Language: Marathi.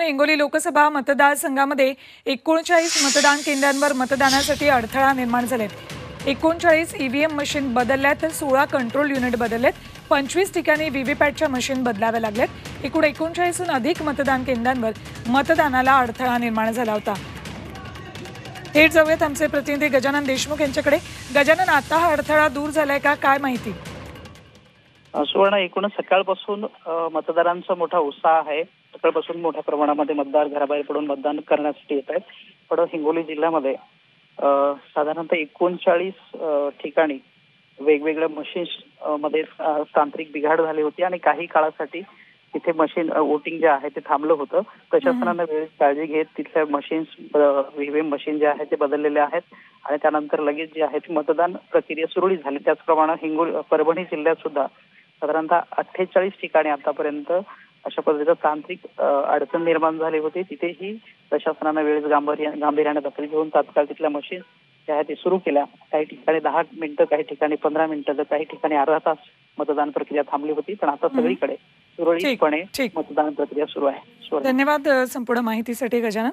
हिंगोली लोकसभा मतदारसंघामध्ये 39 मतदान केंद्रांवर मतदानासाठी अडथळा निर्माण झाले। 39 ईव्हीएम मशीन बदलल्यात तर 16 कंट्रोल युनिट बदललेत। 25 ठिकाणी व्हीव्हीपॅटच्या मशीन बदलाव्या लागल्यात। एकूण 39हून अधिक मतदान केंद्रांवर मतदानाला अडथळा निर्माण झाला होता। थेट जाऊयात आमचे प्रतिनिधी गजानन देशमुख यांच्याकडे। गजानन, आता हा अडथळा दूर झालाय का, काय माहिती? सुवर्ण, एकूणच सकाळपासून मतदारांचा मोठा उत्साह आहे। सकाळपासून मोठ्या प्रमाणामध्ये मतदार घराबाहेर पडून मतदान करण्यासाठी येत आहेत। पण हिंगोली जिल्ह्यामध्ये साधारणतः 39 ठिकाणी वेगवेगळ्या मशीन्स मध्ये तांत्रिक बिघाड झाली होती आणि काही काळासाठी तिथे मशीन वोटिंग जे आहे ते थांबलं होतं। प्रशासनाने वेळेत काळजी घेत तिथल्या मशीन्स ईव्हीएम मशीन जे आहे ते बदललेले आहेत आणि त्यानंतर लगेच जे आहे ती मतदान प्रक्रिया सुरळीत झाली। त्याचप्रमाणे परभणी जिल्ह्यात सुद्धा साधारणतः 48 ठिकाणी आतापर्यंत अशा पद्धतीचं तांत्रिक अडचण निर्माण झाली होती। तिथेही प्रशासनाने वेळेस गांभीर्याने दखल घेऊन तात्काळ तिथल्या मशीन ज्या आहेत ते सुरू केल्या। काही ठिकाणी 10 मिनिटं, काही ठिकाणी 15 मिनिटं, तर काही ठिकाणी अर्धा तास मतदान प्रक्रिया थांबली होती। पण आता सगळीकडे सुरळीतपणे मतदान प्रक्रिया सुरू आहे। धन्यवाद संपूर्ण माहितीसाठी गजानन।